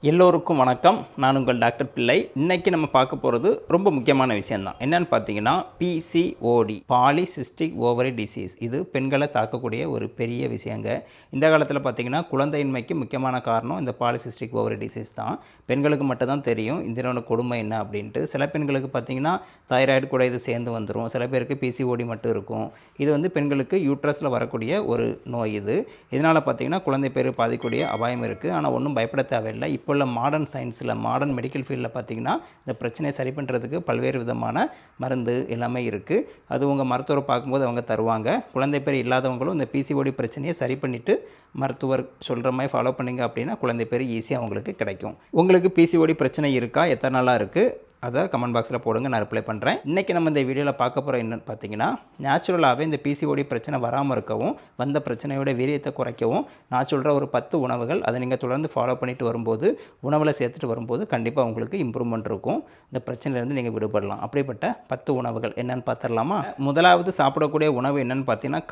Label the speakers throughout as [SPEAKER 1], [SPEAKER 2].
[SPEAKER 1] எல்லோருக்கும் வணக்கம். நான் உங்கள் டாக்டர் பிள்ளை. இன்னைக்கு நம்ம பார்க்க போகிறது ரொம்ப முக்கியமான விஷயம்தான். என்னன்னு பார்த்தீங்கன்னா பிசிஓடி, பாலிசிஸ்டிக் ஓவரி டிசீஸ். இது பெண்களை தாக்கக்கூடிய ஒரு பெரிய விஷயங்க. இந்த காலத்தில் பார்த்தீங்கன்னா குழந்தையின்மைக்கு முக்கியமான காரணம் இந்த பாலிசிஸ்டிக் ஓவரி டிசீஸ் தான். பெண்களுக்கு மட்டும்தான் தெரியும் இதனோட கொடுமை என்ன அப்படின்ட்டு. சில பெண்களுக்கு பார்த்தீங்கன்னா தைராய்டு கூட இது சேர்ந்து வந்துடும். சில பேருக்கு பிசிஓடி மட்டும் இருக்கும். இது வந்து பெண்களுக்கு யூட்ரஸில் வரக்கூடிய ஒரு நோய். இதனால் பார்த்தீங்கன்னா குழந்தை பேர் பாதிக்கூடிய அபாயம் இருக்குது. ஆனால் ஒன்றும் பயப்பட தேவையில்லை. இப்போ உள்ள மாடர்ன் சயின்ஸில், மாடர்ன் மெடிக்கல் ஃபீல்டில் பார்த்திங்கன்னா இந்த பிரச்சனையை சரி பண்ணுறதுக்கு பல்வேறு விதமான மருந்து எல்லாமே இருக்குது. அது உங்கள் மருத்துவரை பார்க்கும்போது அவங்க தருவாங்க. குழந்தை பேர் இல்லாதவங்களும் இந்த பிசிஓடி பிரச்சனையை சரி பண்ணிவிட்டு மருத்துவர் சொல்கிற மாதிரி ஃபாலோ பண்ணிங்க அப்படின்னா குழந்தை பேர் ஈஸியாக அவங்களுக்கு கிடைக்கும். உங்களுக்கு பிசிஓடி பிரச்சனை இருக்கா? எத்தனை நாளாக இருக்குது? அதை கமெண்ட் பாக்ஸில் போடுங்க, நான் ரிப்ளை பண்ணுறேன். இன்றைக்கி நம்ம இந்த வீடியோவில் பார்க்க போகிற என்னென்னு பார்த்தீங்கன்னா, நேச்சுரலாகவே இந்த பிசிஓடி பிரச்சனை வராமல் இருக்கவும், வந்த பிரச்சனையோட வீரியத்தை குறைக்கவும் நான் சொல்கிற ஒரு 10 உணவுகள். அதை நீங்கள் தொடர்ந்து ஃபாலோ பண்ணிட்டு வரும்போது, உணவில் சேர்த்துட்டு வரும்போது கண்டிப்பாக உங்களுக்கு இம்ப்ரூவ்மெண்ட் இருக்கும். இந்த பிரச்சனையிலேருந்து நீங்கள் விடுபடலாம். அப்படிப்பட்ட 10 உணவுகள் என்னென்னு பார்த்துடலாமா? முதலாவது சாப்பிடக்கூடிய உணவு என்னென்னு பார்த்தீங்கன்னா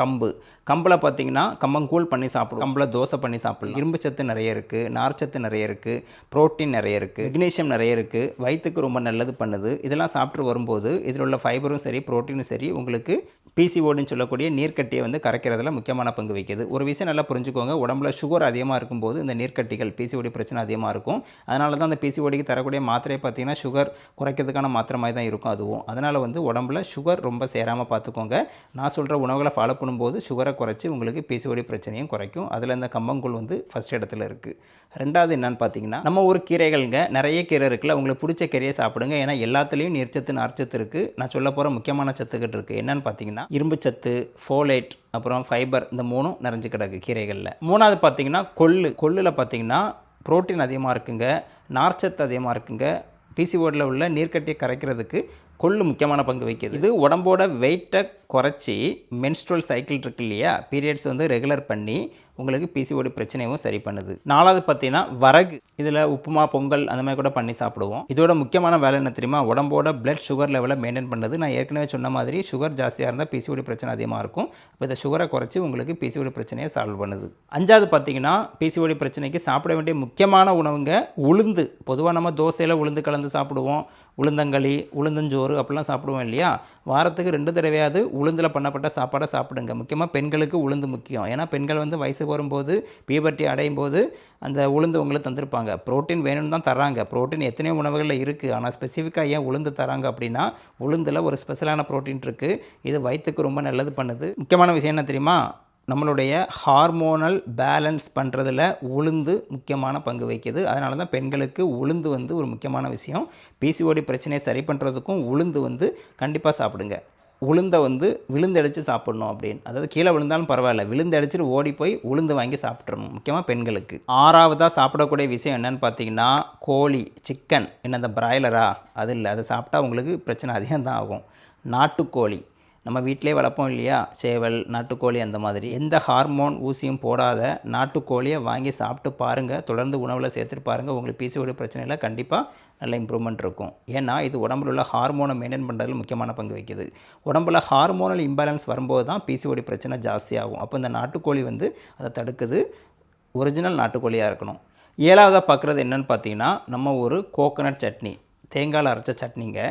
[SPEAKER 1] கம்பில் பார்த்தீங்கன்னா கம்பங்கூழ் பண்ணி சாப்பிடும். கம்பில் தோசை பண்ணி சாப்பிடலாம். இரும்பு சத்து நிறைய இருக்குது, நார்ச்சத்து நிறைய இருக்குது, புரோட்டீன் நிறைய இருக்குது, மெக்னீசியம் நிறைய இருக்குது, வயிற்றுக்கு ரொம்ப நல்லது பண்ணுது. இதெல்லாம் சாப்பிட்டு வரும்போது இதில் உள்ள ஃபைபரும் சரி, புரோட்டீனும் சரி, உங்களுக்கு பிசிஓடின்னு சொல்லக்கூடிய நீர்க்கட்டியை வந்து கரைக்கிறதுல முக்கியமான பங்கு வகிக்குது. ஒரு விஷயம் நல்லா புரிஞ்சுக்கோங்க, உடம்புல சுகர் அதிகமாக இருக்கும்போது இந்த நீர்க்கட்டிகள், பிசிஓடி பிரச்சனை அதிகமாக இருக்கும். அதனால தான் அந்த பிசிஓடிக்கு தரக்கூடிய மாத்திரை பார்த்தீங்கன்னா சுகர் குறைக்கிறதுக்கான மாத்திரை மாதிரி தான் இருக்கும் அதுவும். அதனால் வந்து உடம்புல சுகர் ரொம்ப சேராமல் பார்த்துக்கோங்க. நான் சொல்கிற உணவுகளை ஃபாலோ பண்ணும்போது சுகரை குறைச்சி உங்களுக்கு பிசிஓடி பிரச்சனையும் குறைக்கும். அதில் இந்த கம்பங்கூழ் வந்து ஃபஸ்ட் இடத்துல இருக்குது. ரெண்டாவது என்னன்னு பார்த்தீங்கன்னா, நம்ம ஒரு கீரைகள்ங்க, நிறைய கீரை இருக்குல்ல, உங்களுக்கு பிடிச்ச கீரையை சாப்பிடுங்க. ஏன்னா எல்லாத்துலேயும் நீர்ச்சத்து, நார்ச்சத்து இருக்குது. நான் சொல்ல போகிற முக்கியமான சத்துக்கள் இருக்குது. என்னென்னு பார்த்தீங்கன்னா இரும்பு சத்து, ஃபோலேட், அப்புறம் ஃபைபர், இந்த 3ம் நிறைஞ்சு கிடக்கு கீரைகளில். மூணாவது பார்த்தீங்கன்னா கொள்ளில் பார்த்தீங்கன்னா புரோட்டீன் அதிகமாக இருக்குங்க, நார்ச்சத்து அதிகமாக இருக்குங்க. பிசிஓடியில் உள்ள நீர்க்கட்டியை கரைக்கிறதுக்கு கொள்ளு முக்கியமான பங்கு வகிக்குது. இது உடம்போட வெயிட்டை குறைச்சி மென்ஸ்ட்ரல் சைக்கிள் இருக்கு இல்லையா, பீரியட்ஸ் வந்து ரெகுலர் பண்ணி உங்களுக்கு பிசிஓடி பிரச்சனையும் சரி பண்ணுது. நாலாவது பார்த்தீங்கன்னா வரகு. இதில் உப்புமா, பொங்கல் அந்த மாதிரி கூட பண்ணி சாப்பிடுவோம். இதோட முக்கியமான வேலை என்ன தெரியுமா? உடம்போட பிளட் சுகர் லெவலை மெயின்டைன் பண்ணுறது. நான் ஏற்கனவே சொன்ன மாதிரி சுகர் ஜாஸ்தியாக இருந்தால் பிசிஓடி பிரச்சனை அதிகமாக இருக்கும். இப்போ இந்த சுகரை குறைச்சி உங்களுக்கு பிசிஓடி பிரச்சனையை சால்வ் பண்ணுது. அஞ்சாவது பார்த்தீங்கன்னா பிசிஓடி பிரச்சனைக்கு சாப்பிட வேண்டிய முக்கியமான உணவுங்க உளுந்து. பொதுவாக நம்ம தோசையில் உளுந்து கலந்து சாப்பிடுவோம், உளுந்தங்களி, உளுந்தஞ்சோறு அப்படிலாம் சாப்பிடுவோம் இல்லையா? வாரத்துக்கு 2 தடவையாவது உளுந்தில் பண்ணப்பட்ட சாப்பாடை சாப்பிடுங்க. முக்கியமாக பெண்களுக்கு உளுந்து முக்கியம். ஏன்னா பெண்கள் வந்து வயசு வரும்போது, பியூபர்ட்டி அடையும் போது அந்த உளுந்து உங்களுக்கு தந்திருப்பாங்க. புரோட்டீன் வேணும்னு தான் தராங்க. புரோட்டீன் எத்தனையோ உணவுகளில் இருக்குது. ஆனால் ஸ்பெசிஃபிக்காக ஏன் உளுந்து தராங்க அப்படின்னா, உளுந்தில் ஒரு ஸ்பெஷலான புரோட்டீன் இருக்குது. இது வயிற்றுக்கு ரொம்ப நல்லது பண்ணுது. முக்கியமான விஷயம் என்ன தெரியுமா? நம்மளுடைய ஹார்மோனல் பேலன்ஸ் பண்ணுறதுல உளுந்து முக்கியமான பங்கு வகிக்குது. அதனால தான் பெண்களுக்கு உளுந்து வந்து ஒரு முக்கியமான விஷயம். பிசிஓடி பிரச்சனையை சரி பண்ணுறதுக்கும் உளுந்து வந்து கண்டிப்பாக சாப்பிடுங்க. உளுந்தை வந்து விழுந்தடிச்சு சாப்பிடணும் அப்படின்னு, அதாவது கீழே விழுந்தாலும் பரவாயில்ல, விழுந்தடிச்சிட்டு ஓடி போய் உளுந்து வாங்கி சாப்பிட்றணும், முக்கியமாக பெண்களுக்கு. ஆறாவதாக சாப்பிடக்கூடிய விஷயம் என்னென்னு பார்த்தீங்கன்னா கோழி, சிக்கன். என்ன இந்த பிராய்லரா? அது இல்லை, அதை சாப்பிட்டா உங்களுக்கு பிரச்சனை அதிகம் தான் ஆகும். நாட்டுக்கோழி நம்ம வீட்டிலே வளர்ப்போம் இல்லையா, சேவல், நாட்டுக்கோழி, அந்த மாதிரி எந்த ஹார்மோன் ஊசியும் போடாத நாட்டுக்கோழியை வாங்கி சாப்பிட்டு பாருங்கள். தொடர்ந்து உணவில் சேர்த்துட்டு பாருங்கள். உங்களுக்கு பிசிஓடி பிரச்சனையில் கண்டிப்பாக நல்ல இம்ப்ரூவ்மெண்ட் இருக்கும். ஏன்னா இது உடம்புல உள்ள ஹார்மோனை மெயின்டைன் பண்ணுறதுல முக்கியமான பங்கு வகிக்குது. உடம்புல ஹார்மோனல் இம்பேலன்ஸ் வரும்போது தான் பிசிஓடி பிரச்சனை ஜாஸ்தியாகும். அப்போ இந்த நாட்டுக்கோழி வந்து அதை தடுக்குது. ஒரிஜினல் நாட்டுக்கோழியாக இருக்கணும். ஏழாவதாக பார்க்குறது என்னென்னு பார்த்தீங்கன்னா, நம்ம ஒரு கோகோனட் சட்னி, தேங்காயில் அரைச்ச சட்னிங்க.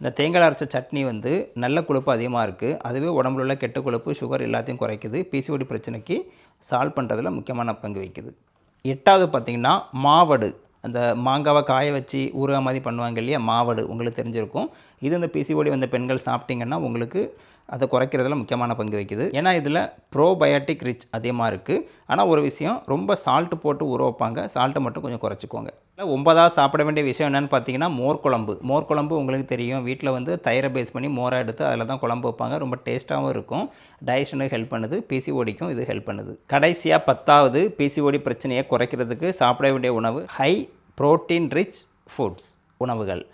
[SPEAKER 1] இந்த தேங்காய் அரைச்ச சட்னி வந்து நல்ல கொழுப்பு அதிகமாக இருக்குது. அதுவே உடம்புல உள்ள கெட்ட கொழுப்பு, சுகர் எல்லாத்தையும் குறைக்குது. பிசிஓடி பிரச்சனைக்கு சால்வ் பண்ணுறதுல முக்கியமான பங்கு வகிக்குது. எட்டாவது பார்த்திங்கன்னா மாவடு. அந்த மாங்காவை காய வச்சு ஊறுகாய் மாதிரி பண்ணுவாங்க இல்லையா, மாவடு உங்களுக்கு தெரிஞ்சிருக்கும். இது இந்த பிசிஓடி வந்த பெண்கள் சாப்பிட்டிங்கன்னா உங்களுக்கு அதை குறைக்கிறதுல முக்கியமான பங்கு வகிக்குது. ஏன்னா இதில் ப்ரோபயோட்டிக் ரிச் அதிகமாக இருக்குது. ஆனால் ஒரு விஷயம், ரொம்ப சால்ட்டு போட்டு ஊற வைப்பாங்க. சால்ட்டை மட்டும் கொஞ்சம் குறைச்சிக்கோங்க. 9வது சாப்பிட வேண்டிய விஷயம் என்னென்னு பார்த்தீங்கன்னா மோர் குழம்பு உங்களுக்கு தெரியும். வீட்டில் வந்து தயிரை பேஸ் பண்ணி மோரை எடுத்து அதில் தான் குழம்பு வைப்பாங்க. ரொம்ப டேஸ்ட்டாகவும் இருக்கும். டைஜஷனுக்கு ஹெல்ப் பண்ணுது, பிசிஓடிக்கும் இது ஹெல்ப் பண்ணுது. கடைசியாக 10வது பிசிஓடி பிரச்சனையை குறைக்கிறதுக்கு சாப்பிட வேண்டிய உணவு ஹை ப்ரோட்டீன் ரிச் ஃபுட்ஸ் உணவுகள்.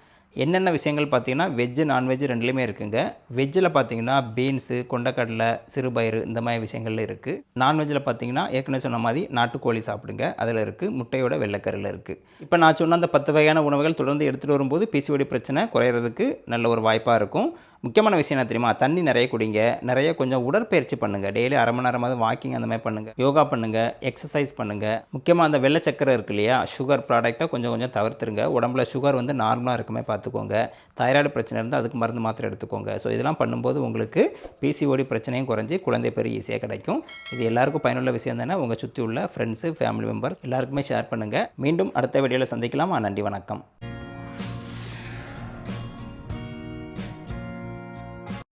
[SPEAKER 1] என்னென்ன விஷயங்கள் பார்த்தீங்கன்னா வெஜ்ஜு, நான்வெஜ்ஜு ரெண்டுலேயுமே இருக்குங்க. வெஜ்ஜில் பார்த்தீங்கன்னா பீன்ஸு, கொண்டக்கடலை, சிறுபயிறு, இந்த மாதிரி விஷயங்கள்ல இருக்குது. நான்வெஜ்ஜில் பார்த்தீங்கன்னா ஏற்கனவே சொன்ன மாதிரி நாட்டுக்கோழி சாப்பிடுங்க, அதில் இருக்குது. முட்டையோட வெள்ளைக்கறியில் இருக்குது. இப்போ நான் சொன்ன அந்த 10 வகையான உணவுகள் தொடர்ந்து எடுத்துகிட்டு வரும்போது பிசிஓடி பிரச்சனை குறையிறதுக்கு நல்ல ஒரு வாய்ப்பாக இருக்கும். முக்கியமான விஷயம் என்ன தெரியுமா, தண்ணி நிறைய குடிங்க, நிறைய கொஞ்சம் உடற்பயிற்சி பண்ணுங்கள், டெய்லி அரை மணி நேரமாவது வாக்கிங் அந்த மாதிரி பண்ணுங்கள், யோகா பண்ணுங்கள், எக்ஸசைஸ் பண்ணுங்கள். முக்கியமாக அந்த வெள்ளை சக்கரை இருக்கு இல்லையா, சுகர் ப்ராடக்ட்டை கொஞ்சம் கொஞ்சம் தவிர்த்துருங்க. உடம்புல சுகர் வந்து நார்மலாக இருக்குமே பார்த்துக்கோங்க. தைராய்டு பிரச்சனை இருந்தால் அதுக்கு மருந்து மாத்திரை எடுத்துக்கோங்க. ஸோ இதெல்லாம் பண்ணும்போது உங்களுக்கு பிசிஓடி பிரச்சனையும் குறைஞ்சி குழந்தை பேர் ஈஸியாக கிடைக்கும். இது எல்லாருக்கும் பயனுள்ள விஷயம் தானே. உங்கள் சுற்றி உள்ள ஃப்ரெண்ட்ஸு, ஃபேமிலி மெம்பர்ஸ் எல்லாருக்குமே ஷேர் பண்ணுங்கள். மீண்டும் அடுத்த வீடியோவில் சந்திக்கலாம். நன்றி, வணக்கம்.